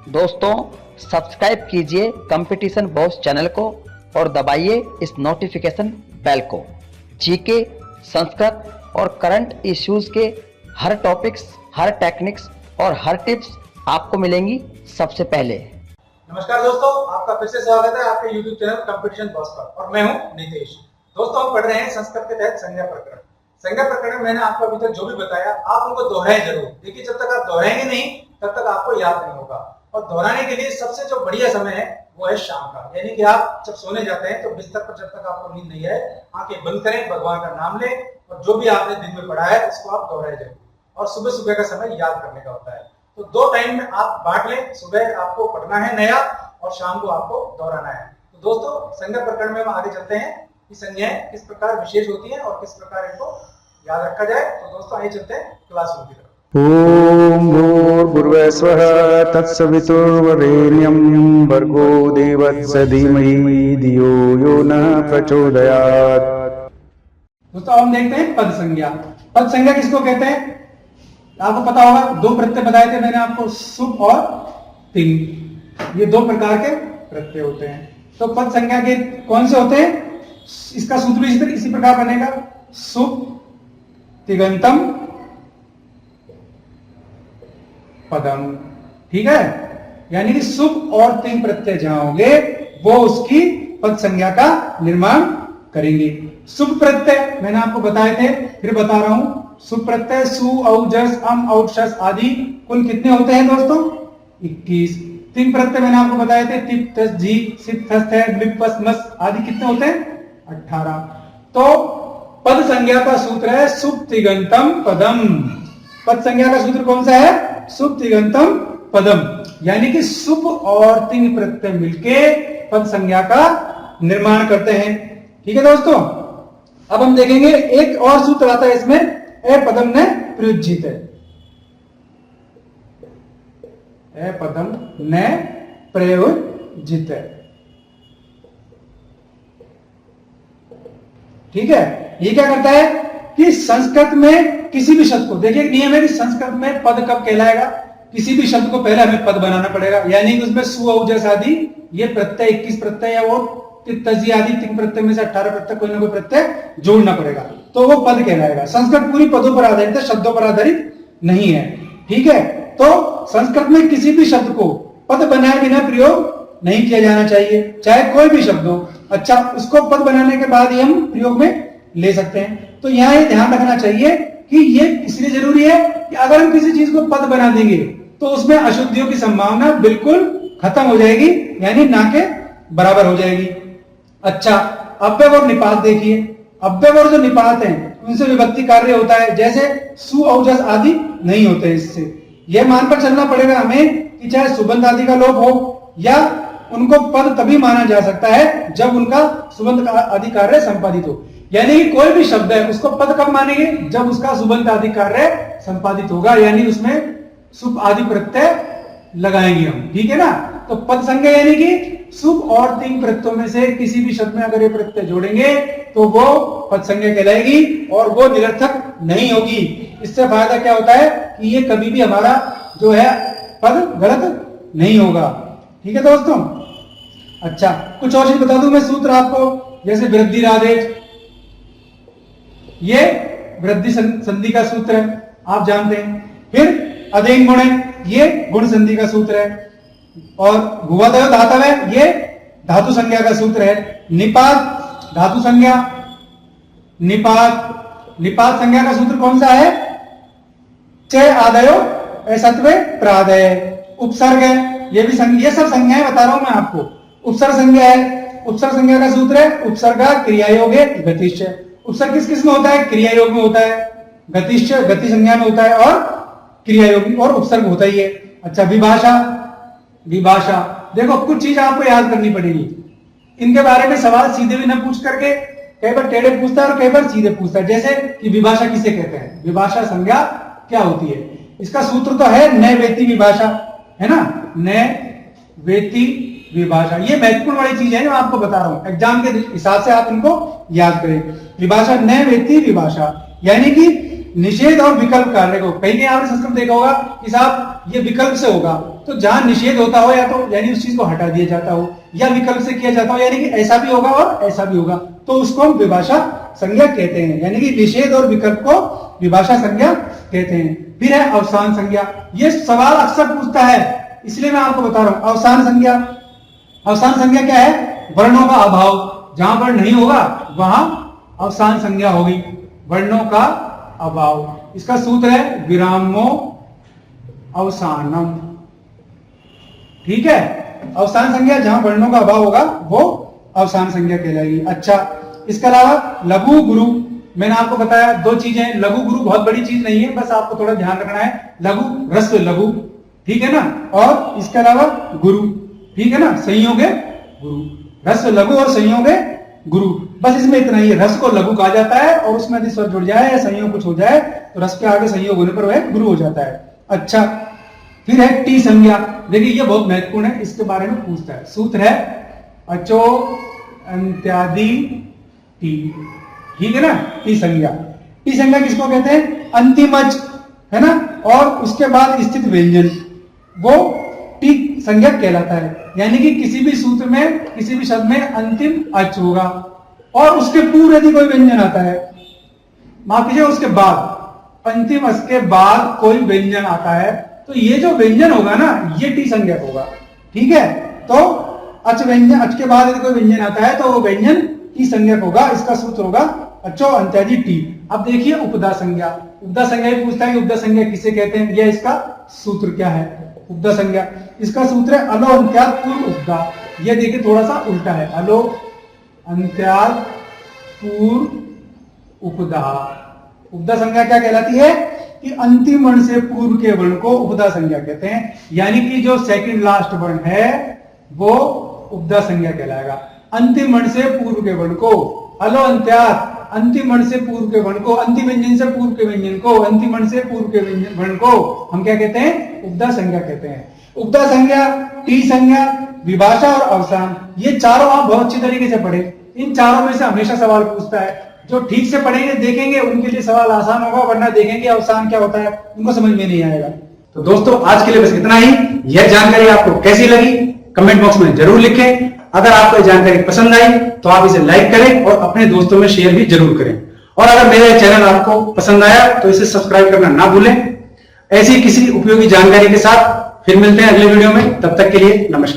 दोस्तों सब्सक्राइब कीजिए competition boss channel को और दबाइए इस नोटिफिकेशन बेल को। जीके, संस्कृत और करंट इश्यूज के हर टॉपिक्स, हर टेक्निक्स और हर टिप्स आपको मिलेंगी सबसे पहले। नमस्कार दोस्तों, आपका फिर से स्वागत है आपके YouTube चैनल कंपटीशन बॉस पर और मैं हूं नीतीश। दोस्तों हम पढ़ रहे हैं संस्कृत के तहत संज्ञा प्रकरण। संज्ञा प्रकरण में मैंने आपको अभी तक जो भी बताया आप उनको दोहराएं जरूर। देखिए जब तक आप दोहराएंगे नहीं तब तक आपको याद नहीं होगा। और दोहराने के लिए सबसे जो बढ़िया समय है वो है शाम का, यानी कि आप जब सोने जाते हैं तो बिस्तर पर जब तक आपको नींद नहीं आए आंखें बंद करें, भगवान का नाम लें और जो भी आपने दिन में पढ़ा है उसको आप दोहराए जरूर। और सुबह सुबह का समय याद करने का होता है, तो दो टाइम में आप बांट लें। सुबह आपको पढ़ना है नया और शाम को आपको दोहराना है। तो दोस्तों संज्ञा प्रकरण में हम आगे चलते हैं कि संज्ञाएं किस प्रकार विशेष होती हैं और किस प्रकार इनको याद रखा जाए। तो दोस्तों आइए चलते हैं क्लासरूम की तरफ। ओम भूर्भुवः स्वः तत्सवितुर्वरेण्यं भर्गो देवस्य धीमहि धियो यो न प्रचोदयात्। दोस्तों हम देखते हैं पद संज्ञा। पद संज्ञा किसको कहते हैं? आपको पता होगा, दो प्रत्यय बताए थे मैंने आपको, सुप और तिंग। ये दो प्रकार के प्रत्यय होते हैं। तो पद संज्ञा के कौन से होते हैं? इसका सूत्र भी इसी प्रकार बनेगा, सुप तिगंतम पदम। ठीक है, यानी कि सुप और तिंग प्रत्यय जहां होंगे वो उसकी पद संज्ञा का निर्माण करेंगे। सुप प्रत्यय मैंने आपको बताए थे, फिर बता रहा हूं। सुप प्रत्यय सु औ जस अम औ शस आदि कुल कितने होते हैं दोस्तों? 21। तिंग प्रत्यय मैंने आपको बताए थे, तिप तस जी सिप थस थे लिप पस मस आदि कितने होते हैं? 18। तो पद संज्ञा का सूत्र है सुप तिगंतम पदम। पद संज्ञा का सूत्र कौन सा है? सुप तिगंतम पदम, यानी कि सुप और तिंग प्रत्यय मिलके पद संज्ञा का निर्माण करते हैं। ठीक है दोस्तों, अब हम देखेंगे एक और सूत्र आता है इसमें, ए पदम ने प्रयुज्यित है। ए पदम ने प्रयुज्यित है। ठीक है, ये क्या करता है कि संस्कृत में किसी भी शब्द को, देखिए एक नियम है कि संस्कृत में पद कब कहलाएगा, किसी भी शब्द को पहले हमें पद बनाना पड़ेगा, यानी कि उसमें सु औ जस आदि ये प्रत्यय 21 प्रत्यय है, वो तजी आदि तिंग प्रत्यय में से 18 प्रत्यय कोई ना कोई प्रत्यय जोड़ना पड़ेगा, तो वो पद कहलाएगा। संस्कृत पूरी पदों पर आधारित है, शब्दों पर आधारित नहीं है। ठीक है, तो संस्कृत में किसी भी शब्द को पद बनाए बिना प्रयोग नहीं किया जाना चाहिए, चाहे कोई भी शब्द हो। अच्छा, उसको पद बनाने के बाद ही हम प्रयोग में ले सकते हैं। तो यहाँ ये ध्यान रखना चाहिए कि ये इसलिए जरूरी है कि अगर हम किसी चीज को पद बना देंगे तो उसमें अशुद्धियों की संभावना बिल्कुल खत्म हो जाएगी, यानी ना के बराबर हो जाएगी। अच्छा, अव्यय और निपात देखिए। अव्यय और जो निपात हैं उनसे विभक्ति कार्य होता है, जैसे सु औ जस आदि नहीं होते। इससे यह मानकर चलना पड़ेगा हमें कि चाहे सुबंध आदि का लोप हो या उनको पद तभी माना जा सकता है जब उनका सुबंध आदि कार्य संपादित हो। यानी कि कोई भी शब्द है उसको पद कब मानेंगे? जब उसका सुबंध आदि कार्य संपादित होगा, यानी उसमें सुप आदि प्रत्यय लगाएंगे हम। ठीक है ना, तो पद संज्ञा यानी कि सुप और तिंग प्रत्ययों में से किसी भी शब्द में अगर ये प्रत्यय जोड़ेंगे तो वो पद संज्ञा कहलाएगी और वो निरर्थक नहीं होगी। इससे फायदा क्या होता है कि ये कभी भी हमारा जो है पद गलत नहीं होगा। ठीक है दोस्तों, अच्छा कुछ और चीज बता दूं मैं सूत्र आपको, जैसे वृद्धि राधेश, ये वृद्धि संधि का सूत्र है, आप जानते हैं। फिर अधेन गुण है, ये गुण संधि का सूत्र है। और भुवदय धातव है, ये धातु संज्ञा का सूत्र है। निपात धातु संज्ञा, निपात संज्ञा का सूत्र कौन सा है? च आदयो असत्व प्रादय। उपसर्ग है, ये भी ये सब संज्ञाएं बता रहा हूं मैं आपको। उपसर्ग संज्ञा है, उपसर्ग संज्ञा का सूत्र है उपसर्ग क्रिया योग गतिश्च। उपसर्ग किस किस में होता है? क्रिया योग में होता है, गतिश्च गति संज्ञा में होता है और क्रिया योग और उपसर्ग होता ही है। अच्छा, विभाषा, विभाषा देखो कुछ चीज आपको याद करनी पड़ेगी। इनके बारे में सवाल सीधे भी न पूछ करके कई बार टेढ़े पूछता है और कई बार सीधे पूछता है। जैसे कि विभाषा किसे कहते हैं, विभाषा संज्ञा क्या होती है? इसका सूत्र तो है न वेति विभाषा, है ना, न वेति विभाषा। ये महत्वपूर्ण वाली चीज है जो आपको बता रहा हूं, एग्जाम के हिसाब से आप इनको याद करें। विभाषा न वेति विभाषा, यानी कि निषेध और विकल्प कार्य को, कहीं आपने संस्कृत देखा होगा कि साहब ये विकल्प से होगा, तो जहां निषेध होता हो या तो यानी उस चीज को हटा दिया जाता हो, या विकल्प से किया जाता हो यानी कि ऐसा भी होगा और ऐसा भी होगा, तो उसको हम विभाषा संज्ञा कहते हैं। यानी कि निषेध और विकल्प को विभाषा संज्ञा कहते हैं। फिर है अवसान संज्ञा। ये सवाल अक्सर पूछता है, इसलिए मैं आपको बता रहा हूं। अवसान संज्ञा, अवसान संज्ञा क्या है? वर्णों का अभाव, जहां वर्ण नहीं होगा वहां अवसान संज्ञा होगी, वर्णों का अभाव। इसका सूत्र है विरामो अवसानम। ठीक है, अवसान संज्ञा जहां वर्णों का अभाव होगा वो अवसान संज्ञा कहलाएगी। अच्छा, इसके अलावा लघु गुरु, मैंने आपको बताया दो चीजें। लघु गुरु बहुत बड़ी चीज नहीं है, बस आपको थोड़ा ध्यान रखना है। लघु ह्रस्व लघु, ठीक है ना, और इसके अलावा गुरु, ठीक है ना, संयोग है गुरु, ह्रस्व लघु और संयोग है गुरु, बस इसमें इतना ही है। रस को लघु कहा जाता है और उसमें यदि स्वर जुड़ जाए या संयोग कुछ हो जाए तो रस के आगे संयोग होने पर वह गुरु हो जाता है। अच्छा, फिर है टी संज्ञा। देखिए ये बहुत महत्वपूर्ण है, इसके बारे में पूछता है। सूत्र है अचो अंत्यादि टी, ठीक है ना, टी संज्ञा। टी संज्ञा किसको कहते हैं? अंतिम अच, है ना, और उसके बाद स्थित व्यंजन, वो टी संज्ञा कहलाता है। यानी कि किसी भी सूत्र में, किसी भी शब्द में अंतिम अच होगा और उसके पूर्व यदि कोई व्यंजन आता है, माफ कीजिए उसके बाद, अंतिम अच के बाद कोई व्यंजन आता है, तो ये जो व्यंजन होगा ना ये टी संज्ञा होगा। ठीक है, तो अच व्यंजन, अच के बाद यदि कोई व्यंजन आता है तो वो व्यंजन टी संज्ञा होगा। इसका सूत्र होगा अचो अंत्यादि टी। अब देखिए उपदा संज्ञा। उपदा संज्ञा भी पूछता है कि उपदा संज्ञा किसे कहते हैं, या इसका सूत्र क्या है। उपदा संज्ञा, इसका सूत्र है अलो अंत्याद पूर्व उपदा। ये देखिए थोड़ा सा उल्टा है, अलो अंत्याद पूर्व उपदा। उपदा संज्ञा क्या कहलाती है कि अंतिम वर्ण से पूर्व के वर्ण को उपदा संज्ञा कहते हैं। यानी कि जो सेकंड लास्ट वर्ण है वो उपदा संज्ञा कहलाएगा। अंतिम वर्ण से पूर्व के वर्ण को, अलो अंत्याद, अंतिम वर्ण से पूर्व के वर्ण को, अंतिम व्यंजन से पूर्व के व्यंजन को, अंतिम वर्ण से पूर्व के वर्ण को हम क्या कहते हैं? उपदा संज्ञा कहते हैं। उपदा संज्ञा, टी संज्ञा, विभाषा और अवसान, ये चारों आप बहुत अच्छी तरीके से पढ़े। इन चारों में से हमेशा सवाल पूछता है। जो ठीक से पढ़ेंगे देखेंगे उनके लिए सवाल आसान होगा, वरना देखेंगे अवसान क्या होता है उनको समझ में नहीं आएगा। तो दोस्तों आज के लिए बस इतना ही। यह जानकारी आपको कैसी लगी कमेंट बॉक्स में जरूर लिखें। अगर आपको जानकारी पसंद आई तो आप इसे लाइक करें और अपने दोस्तों में शेयर भी जरूर करें। और अगर मेरा चैनल आपको पसंद आया तो इसे सब्सक्राइब करना ना भूलें। ऐसी किसी उपयोगी जानकारी के साथ फिर मिलते हैं अगले वीडियो में, तब तक के लिए नमस्कार।